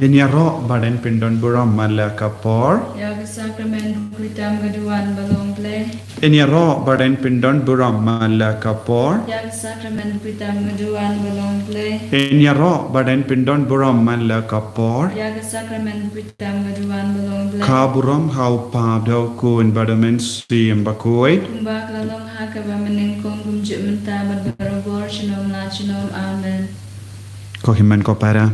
Enyaro baden pindon buram malakapor. Yaga sacrament kuitam gaduan balong play. Enyaro baden pindon buram malakapor. Yaga sacrament kuitam gaduan balong play. Enyaro baden pindon buram malakapor. Yaga sacrament kuitam gaduan balong play. Kaburam hau pabdo kun badamen sim bakuit. Kumbak lalong hakaba menengkong kumjuk mentah berbarobor shalom la shalom amen. Kohiman ko para.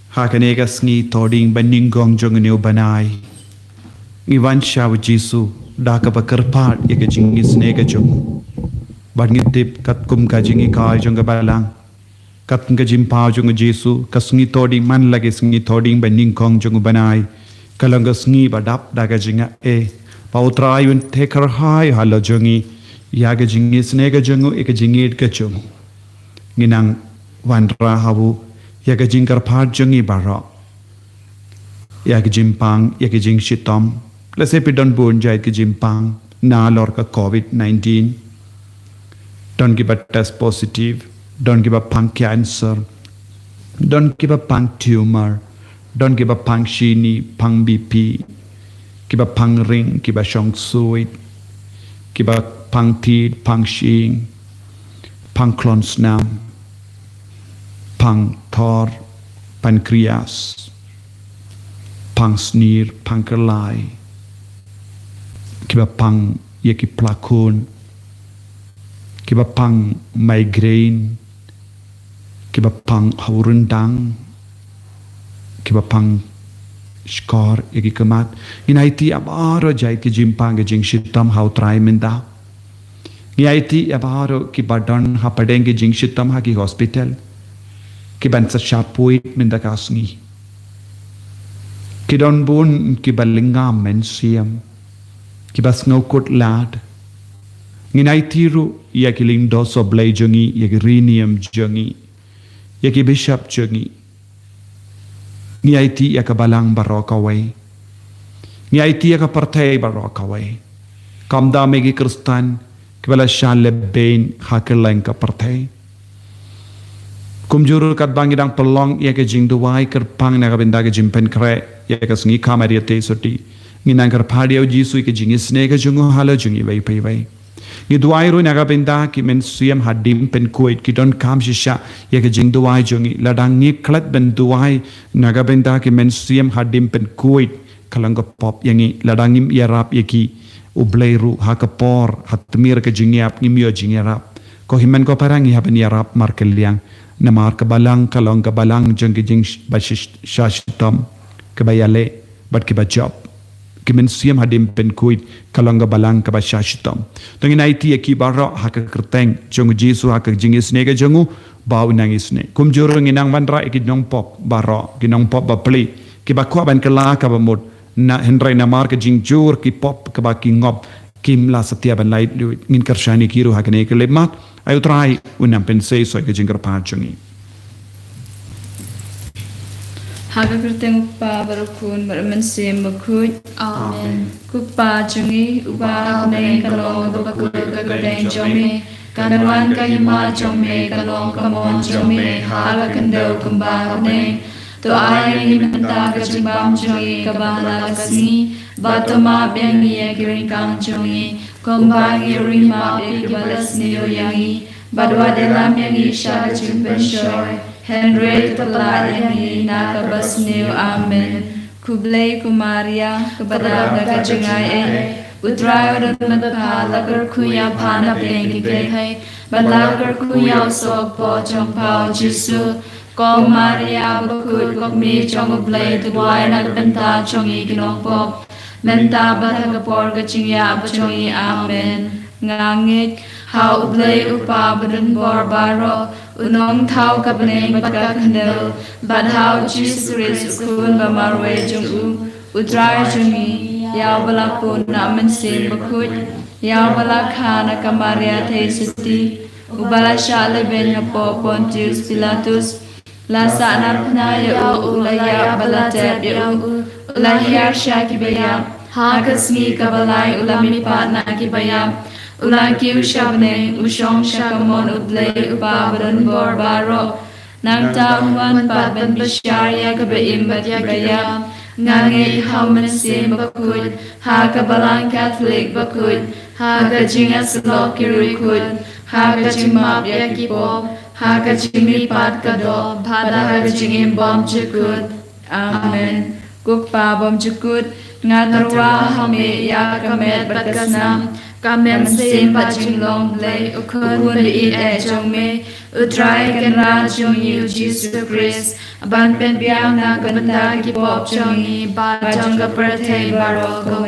Hakanega sngi toding baning gong jong new banai. Iwan shaw jisu daka bakarpat yeke jingi snega jong. Badngi tip kat kum ka jingi ka jong balang. Kat nga jimpaw jong jisu kasngi toding man lagi sngi toding baning gong jong banai. Kalanga sngi badap daga jinga Pautra yun tekar hai halo jongi. Yaga jingi snega jongu eke jingi ka jong. Nginang wandra habu. Yaga jingkar part jongi baro. Yaga jimpang, yaga jing shitom. Let's say don't bone jai ke jimpang. Na lorka COVID-19. Don't give a test positive. Don't give a pang cancer. Don't give a pang tumor. Don't give a pang shini, pang BP. Give a pang ring, give a shong suit. Give a pang teed, pang shing. Pang clons nam. Pang thor, pancreas, pang sneer, pankerlai, kiba pang yaki plakun, kiba pang migraine, kiba pang haurundang, kiba pang skor yaki kemat. Inaiti abaro jai ki jimpang ke jing shitam hau try minda. Inaiti abaro ki badon ha padeng ke jing shitam ha ki hospital. Kiban sa shapuit minda kasngi. Kidon bun kibalingam men siam. Kibas ngokut lad. Nginay tiru yakiling doso blay jongi yakirinium jongi. Yaki bishop jongi. Ngiyay ti yakabalang barokaway. Ngiyay ti yakapartay barokaway. Kamda megi kristan kibala shan lebain hakilang kapartay. Kumjuru kat bangidang pelong ia ke jing duwai kerpang na kabinda ke jimpen kre ia ke sengi kamaria te soti nginang kerpadia jisu ke jing isne ke jungu hala jungi vai pai vai ngi duwai ru na kabinda ki men siam hadim pen kuit ki don kam shisha ia ke jing duwai jungi ladang ngi klat ben duwai na kabinda ki men siam hadim pen kuit kalang ko pop yangi ladang im ia rap yaki ubleiru hakapor hatmir ke jingiap ngimio jingiarap ko himan ko parang ia ben ia rap markeliang namar kabalang kalong kabalang jeng jing bashish shashitam kabayale bat kibajab kimen siam hadim pen kuit kalong kabalang kabashashitam tongin IT ekibara hakakerteng jong jisu hakak jingis nega jongu bau nangisne kumjurung inang bandra ekidong pop baro ginong pop bapli kibakwa ban kala kabamut na hendrai namar ke jingjur ki pop kabaki ngop kim la setia ban lait ngin kershani kiru hakane kelemat ayo try unam pensei so ke jingkar pachungi Haga kerteng upa barukun bermen sim bakut amen kupa chungi upa ne kalong bakut kagadeng jome kanwan kayima jome kalong kamon jome haga kendo kumba ne to ay ni menta kajimbam chungi kabala kasni batoma byangi giring kang chungi kumbangi rima balas niyo yangi badwa delam yangi shaka chimpen shoy Henry telah yangi nakabas niyo amen kublay kumaria kabadaga ka Jingaiei utrayo dan madaka lagar kuya panap yangi kay balagar kuya usog po chong pao jisu kong maria bakut kong mi chong ublay tuway nagbenta chong ikinong pop menta bataga porga chingya bachongi amen ngangit hau ublay upa badan borbaro unong tau kabaneng bagakandel badhau jisuris kun bamarwe jung udray jungi yaw balakun naman sin bakut yaw balakana kamaria te suti ubala siya leben nga po Pontius Pilatus lasa anapna yaw ulaya balatep yaw ulahiyar siya kibaya hakasngi kabalay ulamipat na kibaya Ulang kiu shabne ushong shakamon udle upabaran borbaro นางจามวันปาบันบชาริยกบอิมบัดยากยามงานเงยเฮามันเสียบกุดหากบาลังคาทอลิกบกุดหากจิงอัสลอกิรุกุดหากจิงมาบยากิปอมหากจิงริปัดกระดอพาดหากจิงอิมบอมจุกุดอาเมนกุปปาบอมจุกุดงานรวาฮามียากเมดบัดกสนามกาเมนเซมปัจจิงลงเลยอุควนอีเอจงเมอุตรายกันราจงยูจิสุคริสบันเป็นเบียงนากันตากิปอบจงอีบาจงกับประเทศบารอกเว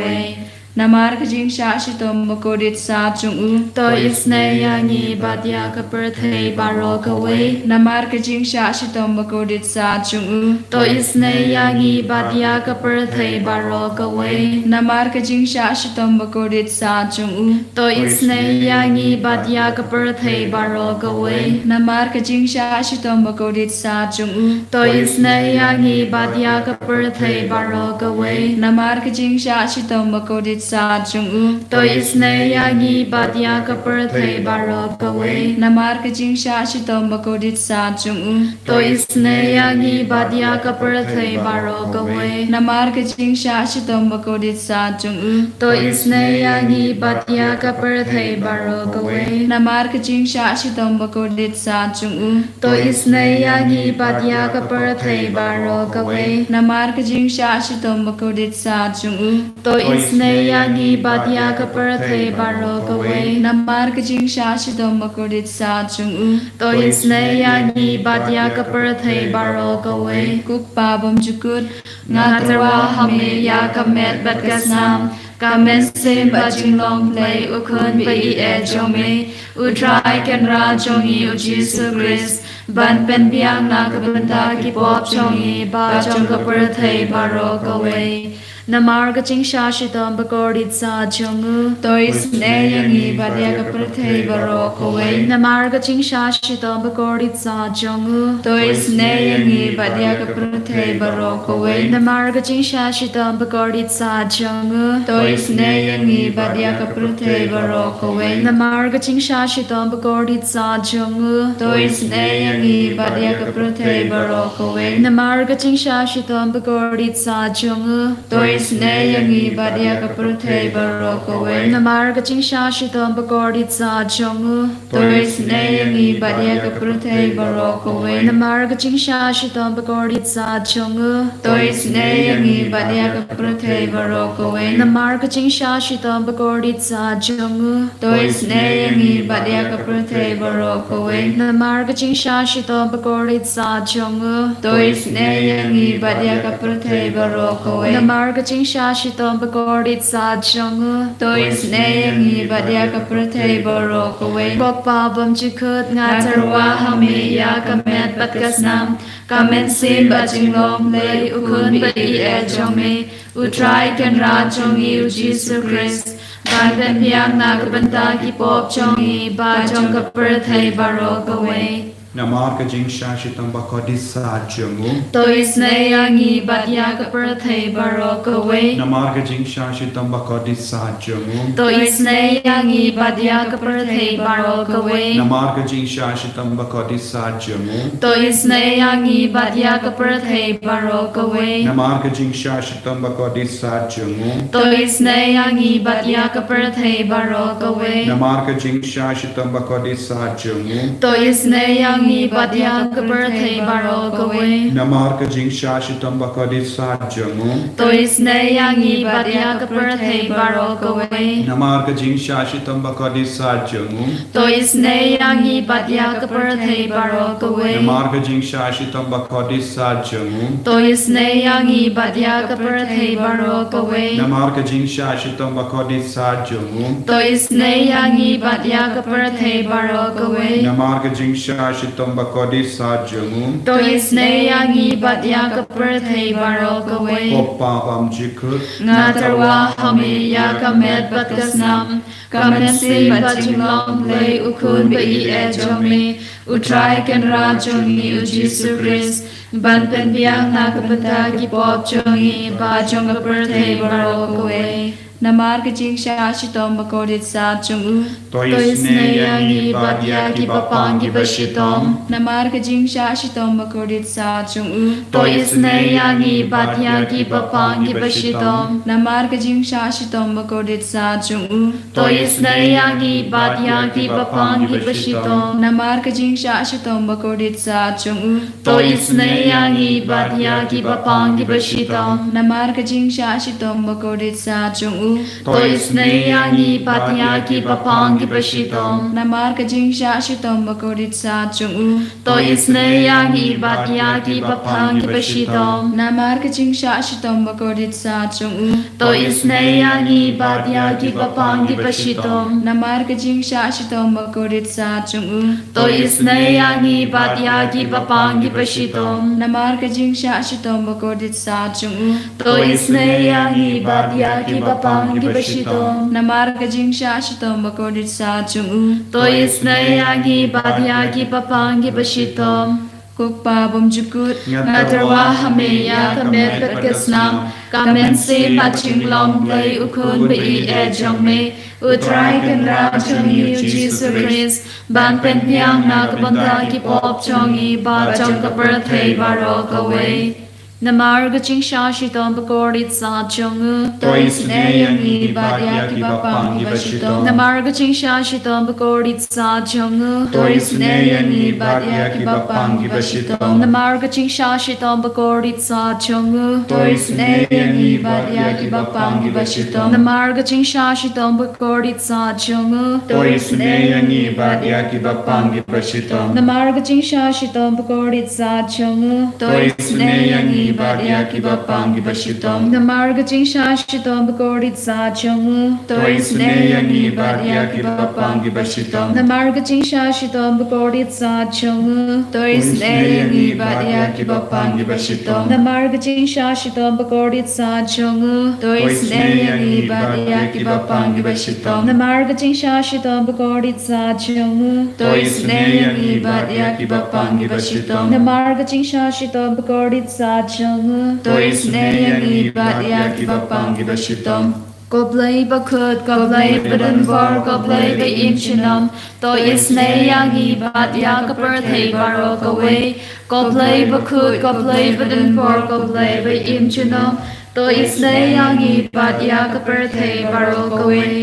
นามาร์กจิงชาชิตมบโกดิตสาจงอุโตอิสเนยางีบาดยากับประเทศบารอกเวนามาร์กจิงชาชิตมบโกดิตสาจงอุโตอิสเนยางีบาดยากับประเทศบารอกเวนามาร์กจิงชาชิตมบโกดิตสาจงอุโตอิสเนยางีบาดยากับประเทศบารอกเวนามาร์กจิงชาชิตมบโกดิตสาจงอุโตอิสเนยางีบาดยากับประเทศบารอกเวนามาร์กจิงชาชิตมบโกดิตสาจงอุโตอิสเนยางีบาดยากับประเทศบารอกเวนามาร์กจิงชาชิตมบโกดิตสาจงอุโตอิสเนยางีบาดยากับประเทศบารอกเวนามาร์กจิงชาชิตมบโกดิตสาจงอุโตอิสเนยางีบาดยากับประเทศบารอกเวนามาร์กจิงชาชิตมบโกดิตสาจงอุโตอิสเนยางีบาดยากับประเทศบารอกเวนามาร์กจิงชาชิตมบโกดิตสาจงอุโตอิสเนยางีบาดยากับประเทศบารอกเวนามาร์กจิงชาชิตมบโกดิตสาจงอุโตอิสเนยางีบาดยากับประเทศบารอกเวกุปปาบมจุกุดงาตระหามียากับเมดบัดกสนามกาเมนเซมบัจิงลองเพลย์อุคันไปเอจงเมอุทรายกันราจงอีอุจิสุคริสบันเป็นเบียงนากับบันตากิปอบจงอีบาจงกับประเทศบารอกเวนามาร์กจิงชาชิตมบโกดิตสาจงอุโตอิสเนยางีบาดยากับประเทศบารอกเวนามาร์กจิงชาชิตมบโกดิตสาจงอุโตอิสเนยางีบาดยากับประเทศบารอกเวนามาร์กจิงชาชิตมบโกดิตสาจงอุโตอิสเนยางีบาดยากับประเทศบารอกเวนามาร์กจิงชาชิตมบโกดิตสาจงอุโตอิสเนยางีบาดยากับประเทศบารอกเวนามาร์กจิงชาชิตมบโกดิตสาจงอุโตอิสเนยางีบาดยากับประเทศบารอกเวนามาร์กจิงชาชิตมบโกดิตสาจงอุโตอิสเนยางีบาดยากับประเทศบารอกเวนามาร์กจิงชาชิตมบโกดิตสาจงอุโตอิสเนยางีบาดยากับประเทศบารอกเวนามาร์กจิงชาชิตมบโกดิตสาจงอุโตอิสเนยางีบาดยากับประเทศบารอกเวนามาร์กจิงชาชิตมบโกดิตสาจงอุโตอิสเนยางีบาดยากับประเทศบารอกเวนามาร์กจิงชาชิตมบโกดิตสาจงอุโตอิสเนยางีบาดยากับประเทศบารอกเวปปาบมจุกุดงาตระวาฮามียากเมดบัดกสนามกาเมนซิมบัจิงลงเลยอุคันไปเอจงเมอุทรายกันราจงอีอุจิสุคริสบานเป็นเพียงนากับบันตากิปอบจงอีบาจงกับประเทศบารอกเวนามาร์กจิงชาชิตมบโกดิตสาจงอุโตอิสเนยางีบาดยากับประเทศบารอกเวนามาร์กจิงชาชิตมบโกดิตสาจงอุโตอิสเนยางีบาดยากับประเทศบารอกเวนามาร์กจิงชาชิตมบโกดิตสาจงอุโตอิสเนยางีบาดยากับประเทศบารอกเวนามาร์กจิงชาชิตมบโกดิตสาจงอุโตอิสเนยางีบาดยากับประเทศบารอกเวนามาร์กจิงชาชิตมบโกดิตสาจงอุโตอิสเนยางีบาดยากับประเทศบารอกเวนามาร์กจิงชาชิตมบโกดิตสาจงอุโตอิสเนยางีบาดยากับประเทศบารอกเวนามาร์กจิงชาชิตมบโกดิตสาจงอุโตอิสเนยางีบาดยากับประเทศบารอกเวนามาร์กจิงชาชิตมบโกดิตสาจงอุโตอิสเนยางีบาดยากับประเทศบารอกเวนามาร์กจิงชาชิตมบโกดิตสาจงอุโตอิสเนยางีบาดยากับประเทศบารอกเวนามาร์กจิงชาชิตมบโกดิตสาจงอุโตอิสเนยางีบาดยากับประเทศบารอกเวปปปาบัมจิกุดงาตระวาฮามียากเมดบัดกสนามกาเมนซีบัจิงลองเลยอุคุนไปเอจงมีอุทรายกันราจงอีอุจิสุคริสบันเป็นเพียงนากับตากิปอบจงอีบาจงกับประเทศบารอกเว นามาร์กจิงชาชิตอมบกอดิสาจงอุ Toi sneyangi badyaki bapangi bashitom. นามาร์กจิงชาชิตอมบกอดิสาจงอุ Toi sneyangi badyaki bapangi bashitom. นามาร์กจิงชาชิตอมบกอดิสาจงอุ Toi sneyangi badyaki bapangi bashitom. นามาร์กจิงชาชิตอมบกอดิสาจงอุ Toi sneyangi badyaki bapangi bashitom. นามาร์กจิงชาชิตอมบกอดิสาจงอุ Toi sneyangi badyaki bapangi bashitom. นามาร์กจิงชาชิตอมบกอดิสาจงอุ Toi sneyangi badyaki bapangi bashitom. นามาร์กจิงชาชิตอมบกอดิสาจงอุ Toi sneyangi badyaki bapangi bashitom. นามาร์กจิงชาชิตอมบกอดิสาจงอุ Toi sneyangi badyaki bapangi bashitom. นามาร์กจิงชาชิตอมบกอดิสาจงอุ Toi sneyangi badyaki bapangi bashitom. นามาร์กจิงชาชิตอมบกอดิสาจงอุ Toi sneyangi badyaki bapangi bashitom. กุกปาบมจุกุด Ngatrawa hameya kamet patkasnam. Kamen se paching long lay ukun be e jong me. Utrai kan ra chong yu Jesus Christ. Ban pen piang na kabanda ki pop chong i ba chong ka birthday barok away. Namarga ching shashi tom bakorit sa chong. Toi sneyangi badyaki bapangi bashitom. Namarga ching shashi tom bakorit sa chong. Toi sneyangi badyaki bapangi bashitom. Namarga ching shashi tom bakorit sa chong. Toi sneyangi badyaki bapangi bashitom. Namarga ching shashi tom bakorit sa chong. Toi sneyangi badyaki bapangi bashitom. Namarga ching shashi tom bakorit sa chong. Toi sneyangi badyaki bapangi bashitom. Namarga ching shashi tom bakorit sa chong. Toi sneyangi badyaki bapangi bashitom. Namarga ching shashi tom bakorit sa chong. Toi sneyangi badyaki bapangi bashitom. Namarga ching shashi tom bakorit sa chong. Toi sneyangi badyaki bapangi bashitom. Namarga ching shashi tom bakorit sa chong. Toi sneyangi badyaki bapangi bashitom. Namarga ching shashi tom bakorit sa chong. Toi sneyangi badyaki bapangi bashitom. Goblay bakut, goblay badan var, goblay ba imchinam. To isneyangi badyaka birthday barok away. Goblay bakut, goblay badan var, goblay ba imchinam. To isneyangi badyaka birthday barok away.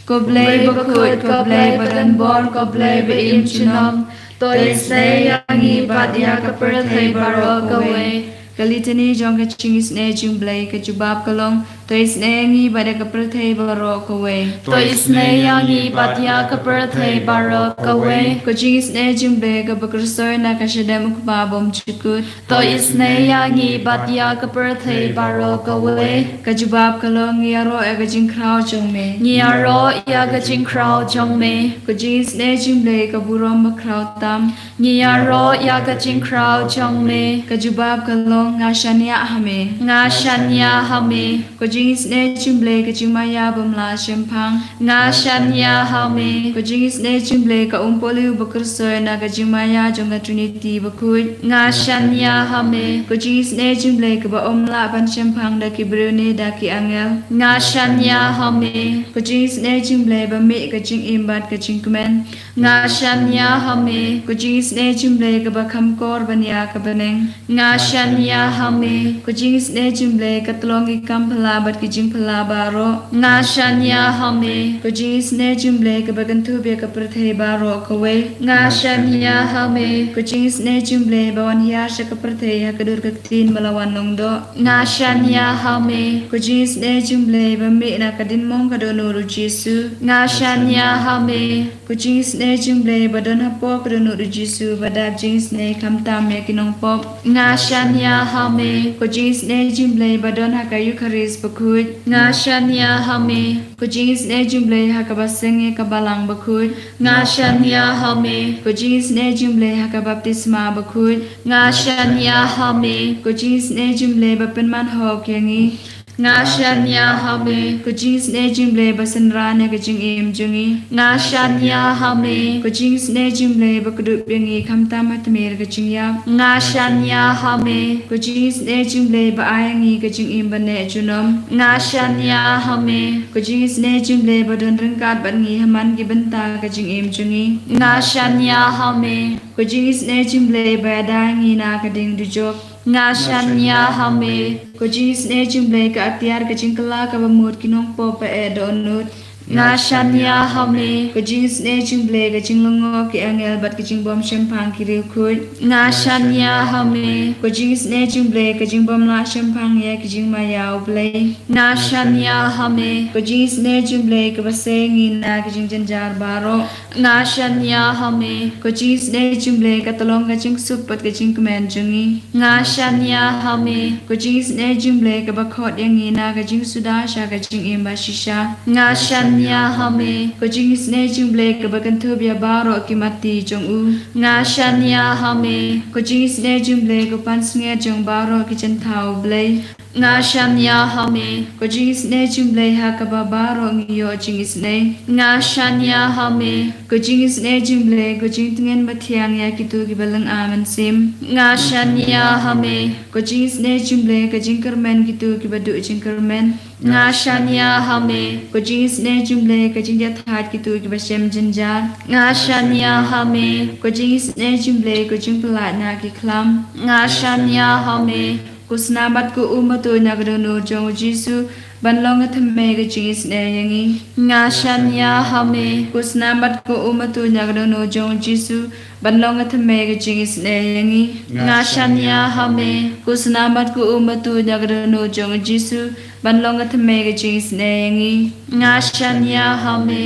Goblay bakut, goblay badan bor, goblay ba imchinam. To isneyangi badyaka birthday barok away. Kalitani Jong ka chingis ne jing blay ka jubab kalong. Toi sneyangi badyaka birthday barok away. To isneyangi badyaka birthday barok away. Ko chingis ne jing blay ka bakursoy na kasyadam ukbabom chukut. To isneyangi badyaka birthday barok away. Ka jubab kalong ngiyaro e ka jing kraw jong me. Ngiyaro yaga jing kraw jong me. Ko chingis ne jing blay ka burom ba kraw tam. Ngiyaro yaga jing kraw jong me. Ka jubab kalong nga shanya hame. Nga shanya hame. Ko jingis ne jing blay ka jing maya bamla shempang. Nga shanya hame. Ko jingis ne jing blay ka umpoli bakursoy na ka jing maya jong ka trinity bakut. Nga shanya hame. Ko jingis ne jing blay ka ba omla ban shempang da ki brune da ki angel. Nga shanya hame. Ko jingis ne jing blay ba me ka jing imbat ka jing kumen. Nga shanya hame. Ko jingis ne jing blay ka ba khamkor banya ka baneng. Nga shanya hame. Ko jingis ne jing blay ka tlongi kam phala bat ki jing phala baro. Nga shanya hame. Ko jingis ne jing blay ka ba gantu be ka birthday baro ka we. Nga shanya hame. Ko jingis ne jing blay ba wan ya sha ka birthday ha ka dur ka tin malawan nong do. Nga shanya hame. Ko jingis ne jing blay ba me na ka din mong ka do nuru Jesu. Nga shanya hame. Ko jingis ne jing blay ba don ha po ka do nuru Jesu ba dab jingis ne kam tam me ki nong pop. Nga shanya hame. Ko jingis ne jing blay ba don ha ka Eucharist bakut. Nga shanya hame. Ko jingis ne jing blay ha ka ba senge ka balang bakut. Nga shanya hame. Ko jingis ne jing blay ha ka baptisma bakut. Nga shanya hame. Ko jingis ne jing blay ba penman ho kyangi. ngashanya hame Ko jing sne jing ble basan rana ka jing im jungi. ngashanya hame Ko jing sne jing ble bakdup yangi kamta matmer ka jing yap. ngashanya hame Ko jing sne jing ble ba ayangi ka jing im bane junom. ngashanya hame Ko jing sne jing ble ba don rengkat ban ngi haman ki benta ka jing im jungi. ngashanya hame Ko jing sne jing ble ba dangi na ka ding du jok. ngashanya hame Ko jing sne jing ble ka atiar ka jing kala ka ba mut kinong po pa e donut. ngashanya hame Ko jing sne jing ble ka jing longo ki angel bat ka jing bom champang ki riu khut. ngashanya hame Ko jing sne jing ble ka jing bom la champang ya ki jing ma yao ble. ngashanya hame Ko jing sne jing ble ka ba se ngi na ki jing janjar baro. ngashanya hame Ko jing sne jing ble ka tolong ka jing sup pat ka jing kemen jungi. ngashanya hame Ko jing sne jing ble ka ba khot yang ngi na ka jing suda sha ka jing im ba shisha. ngashanya hame Ko jing sne jing ble ka ba kan thu bia baro ki mati jong u. ngashanya hame Ko jing sne jing ble ka pan snge jong baro ki chen thau ble. ngashanya hame Ko jing sne jing ble ha ka ba baro ngi yo jing sne. ngashanya hame Ko jing sne jing ble ko jing tungen ba thiang ya ki tu ki balang aman sim. ngashanya hame Ko jing sne jing ble ka jing kermen ki tu ki ba du jing kermen. ngashanya hame Ko jing sne jing ble ka jing ya that ki tu ki ba shem jinjar. ngashanya hame Ko jing sne jing ble ko jing pelat na ki klam. ngashanya hame Ko snabat ko umatu na gdono jong jisu ban long thame ga jing sne yangi. ngashanya hame Ko snabat ko umatu na gdono jong jisu ban long thame ga jing sne yangi. ngashanya hame Ko snabat ko umatu na gdono jong jisu ban long thame ga jing sne yangi. ngashanya hame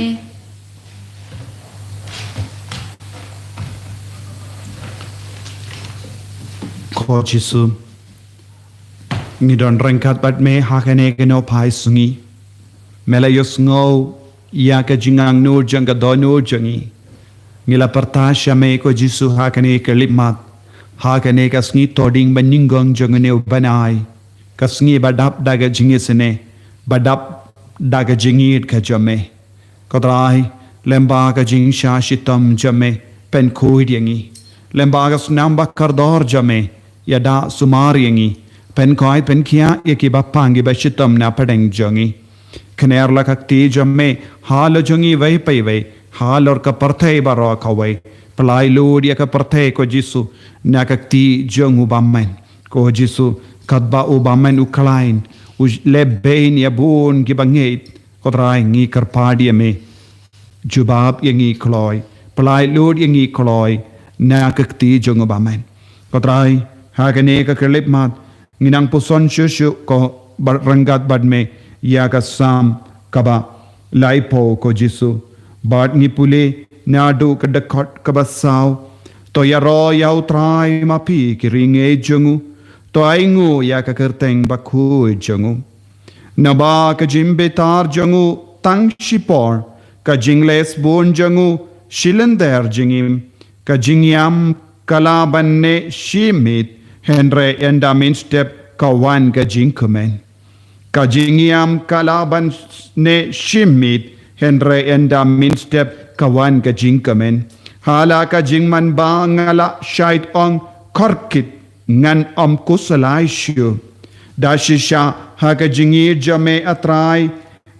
Ko Jisu ngi don rengkat bat me hakane ke no pai sungi mela yos ngo ya ka jingang no janga do no jangi ngila partasha me ko Jisu hakane ke limat hakane ka sngi toding baningong jang ne banai ka sngi badap daga jingi sene badap daga jingi ka jame ko drai lemba ka jing sha shitam jame pen khoi yangi lemba ka snamba kardor jame yada sumar yangi pen koi pen kia yaki bapangi bashitam na padeng jongi kner la kakti jamme hal jongi vai pai vai hal or ka parthai baro khawai palai lud ya ka parthai ko Jisu na kakti jongu bammen ko Jisu kadba u bammen u klain u lebein ya bun ki bangeit ko trai ngi karpadi me jubab yangi kloi palai lud yangi kloi na kakti jongu bammen ko trai hagane ka kelip mat nginang puson shushu ko ranggat badme ya ka sam kaba laipo ko Jisu bad ni pule nadu ka dakot kaba saw to ya ro ya utrai ma pi ki ringe jungu to aingu ya ka kerteng bakhu jungu naba ka jimbe tar jungu tang shipor ka jingles bon jungu shilander jingim ka jingyam kala banne shimit Henry endamin step kawan ka jingkumen. Ka jingiam kalaban ne shimit Henry endamin step kawan ka jingkumen. Hala ka jingman ba ngala shait ong korkit ngan kusalai shu. Dashisha ha ka jingir jame atrai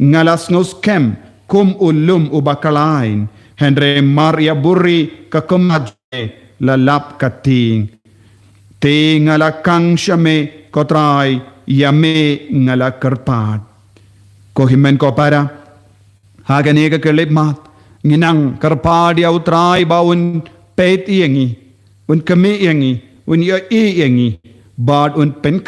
ngalas ngus kem kum ulum ubakalain. Henry Maria Burri ka kumadje lalap kating. Te ngala kang shame kotrai yame ngala karpat. Ko himen ko para hagane ka kelip mat nginang karpad ya utrai baun pet yengi un kame yengi un ya yengi bad un pen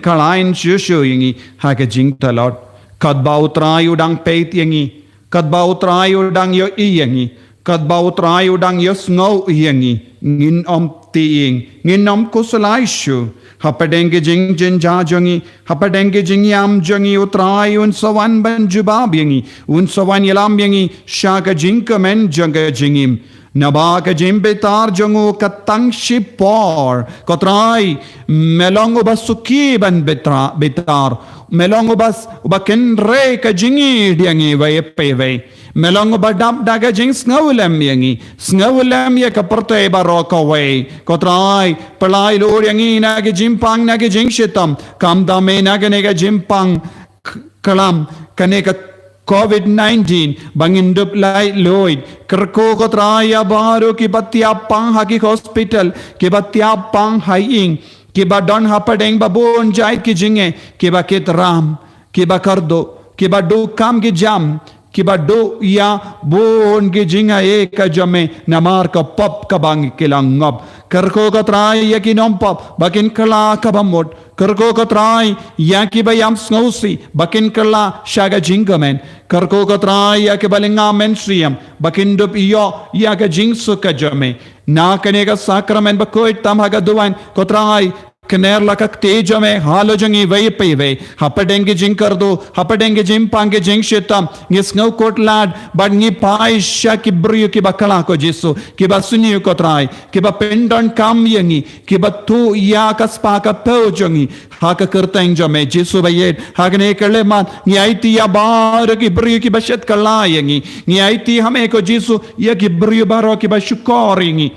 kalain shushu yengi haga jing talot kad ba utrai udang pet yengi kad ba utrai udang yo yengi kad ba utrai udang yo snow yengi ngin tiing nginom kusalai shu hapadenge jing jin ja jongi hapadenge jing yam jongi utrai un sawan ban jubab yengi un sawan yalam yengi shaka jing kamen janga jingim Naba ka jim betar jongo katang shipor. Kotrai melong uba suki ban betar. Melong uba kenre ka jingi diangi vai peve. Melong uba dap daga jing snawulam yangi. Snawulam ya ka pertai baroko way. Kotrai pelai lor yangi naga jimpang naga jing shitam. Kam dame naga nega jimpang kalam kaneka COVID-19 bangin dup lai loid kerko kotraya baru ki batiapang haki hospital ki batiapang haing ki ba don hapadeng babon jai ki jinge ki ba kitram ki ba kardo ki ba do kam ki jam ki ba do ya bon ki Jingaiei ka jame namar ka pop ka bang kilang ngop kerko kotraya ki nompop bakin kala ka bamot kerko kotrai yaki bayam snowsi bakin kala shaga jingamen kerko kotrai yaki balinga mensiam bakin dup iyo yaga jingsu kajame na kanega sakramen bakoit tam haga duwan kotrai kner lakak tejame halo jangi vai peve hapadenge jing kardo hapadenge jim pange jing shetam ngis ngau kot lad bad ngi pai sha ki brio ki bakala ko jisu ki basuni ko trai ki ba pendon kam yangi ki ba tu ya kaspa ka po jangi haka kerteng jame jisu bayet hagne kale man ngi aiti ya bar ki brio ki bashet kala yangi ngi aiti hame ko jisu ya ki brio baro ki ba shukoringi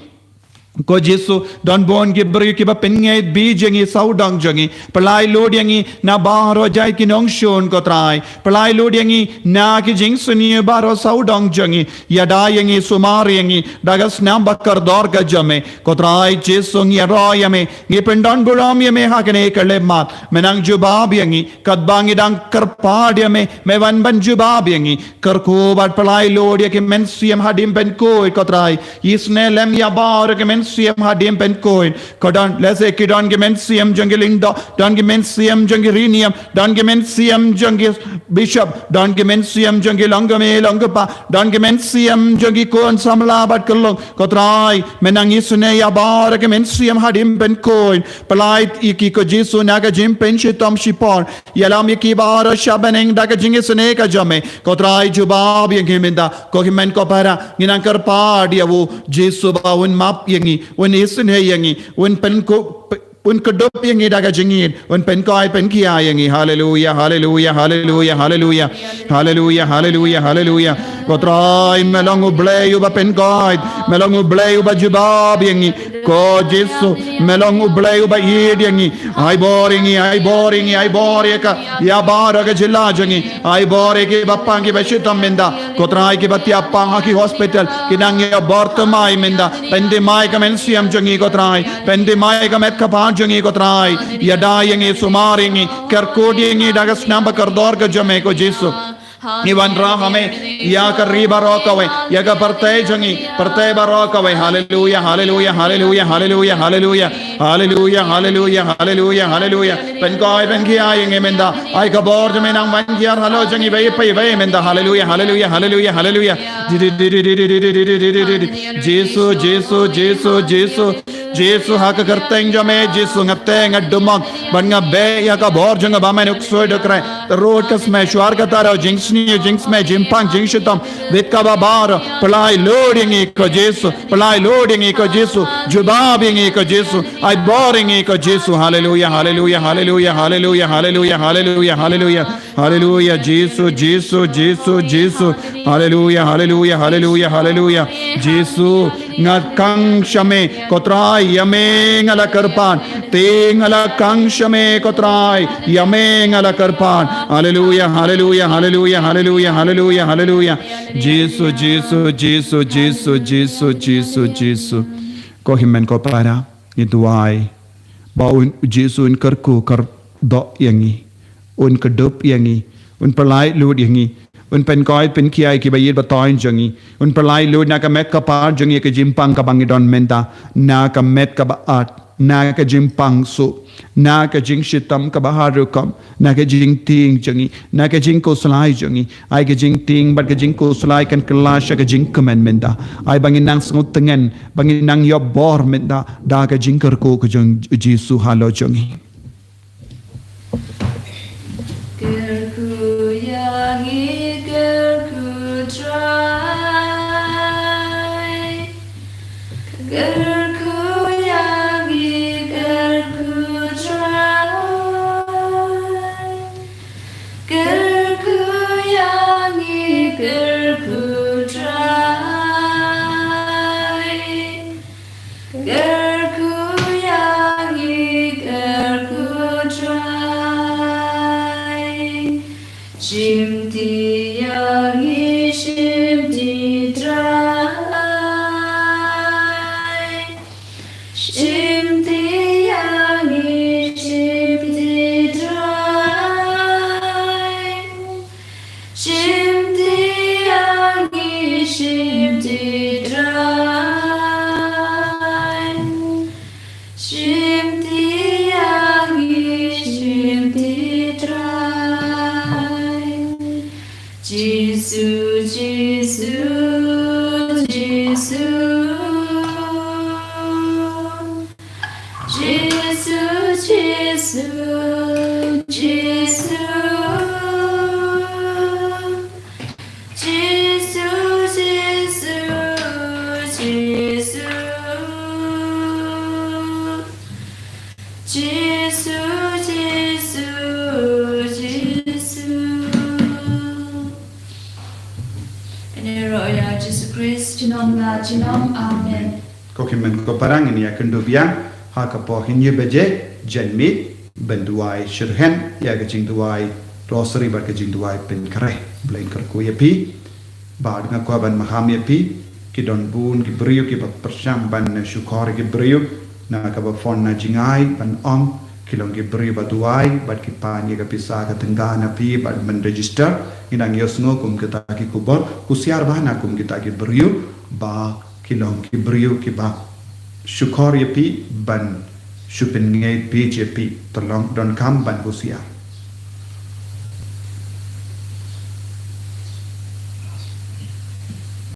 ko jisu don bon ki bri ki ba pengai bi jangi saudang jangi pelai lod yangi na baro jai ki nong shon ko trai pelai lod yangi na ki jing suni baro saudang jangi yada yangi sumar yangi dagas nam bakar dor ga jame ko trai jisu ngi ro yame ngi pendon buram yame hakane kale mat menang jubab yangi kadbangi dang karpad yame me wan ban jubab yangi karko bat pelai lod yake men siam hadim ben ko trai isne lem ya bar ke siam hadim pen coin kodon lese kidon gemen siam jangilindo don gemen siam jangirinium don gemen siam jangis bishop don gemen siam jangilongame longpa don gemen siam jangikon samla bat kolong kotrai menang isune ya bar gemen siam hadim pen coin pelait iki ko jisu naga jim pen shitom shipon yalam iki bar shabeneng daga jingisune ka jame kotrai jubab yang gemenda ko himen ko para nginang karpad ya wo jisu ba un map yangi un isun he yangi un pen ko un kedop yangi daga jingin un pen ko ai pen kia yangi hallelujah hallelujah hallelujah hallelujah hallelujah hallelujah hallelujah kotrai melong ublei uba pen ko melong ublei uba jubab yangi ko jisu melong ublei uba yid yangi ai boringi ka ya baraga jilla jangi ai bore ke bappangi beshitam menda kotrai ke batia panga ki hospital kinang ya bortamai menda pende mai ka mensiam jangi kotrai pende mai ka met ka pa jangi kotrai yada yangi sumaringi kerkodi yangi dagas namba kardor ka jame ko jisu Iwan rahame ya kariba rokawe ya ka partay jangi partay barokawe hallelujah hallelujah hallelujah hallelujah hallelujah hallelujah hallelujah hallelujah hallelujah pen koi pen kia yang menda ai ka bor me nang man kia halo jangi vai menda hallelujah hallelujah hallelujah hallelujah Jesus Jesus Jesus Jesus Jesus hak kerteng jame Jesus ngateng adumag banga be ya ka bor janga ba men uksoy dokrai road kas me shwar ka taro jinx me jimpang jingshitam vitka babar palai loading ko Jesus palai loading ko Jesus jubabing ko Jesus I boring ko Jesus hallelujah hallelujah hallelujah hallelujah hallelujah hallelujah hallelujah hallelujah Jesus Jesus Jesus Jesus hallelujah hallelujah hallelujah hallelujah Jesus ngakang shame kotrai yame ngala karpan te ngala kang shame kotrai yame ngala karpan hallelujah hallelujah hallelujah hallelujah hallelujah hallelujah Jesus Jesus Jesus Jesus Jesus Jesus Jesus ko himen ko para ituai baun Jesus un karku kar do yangi un kedop yangi un pelai lud yangi un pen koi pen kiai ki bayir batoin jangi un pelai lud na ka met ka par jangi ke jimpang ka bangi don menta na ka met ka baat na ka jimpang su na ka jing shitam ka baharu kam na ka jing ting jangi na ka jing ko slai jangi ai ka jing ting bat ka jing ko slai kan kelasha ka jing kemen menta ai bangin nang sngut tengen bangin nang yo bor menta da ka jing ker ko jang jisu halo jangi Gerku yangi gerku try Gerku yangi gerku dry. Gerku yangi gerku dry. Shimti yangi shimti dry. Shimti yangi shimti dry. Shimti yangi shimti dry. Shimti yangi shimti dry. Jesus, Jesus, Jesus, Jesus, Jesus, Jesus, Jesus, Jesus, Jesus. In the Royal Jesus Christ, Jinom La Jinom, Amen. Ko himen ko parang ini akan dubiang ha ka po hinye beje janmit benduai shirhen ya ka jing duai rosary bar ka jing duai pen kare blain kar ko yapi bad nga ko ban maham yapi ki don bun ki brio ki ba persham ban shukar ki brio na ka ba fon na jingai ban om kilong ki brio ba duai bad ki pan ye ka pisa ka tenggana pi bad men register inang yosngo kum kita ki kubor kusiar bana kum kita ki brio ba kilong ki brio ki ba shukar yapi ban shupin ngai pi je pi tolong don kam ban kusiar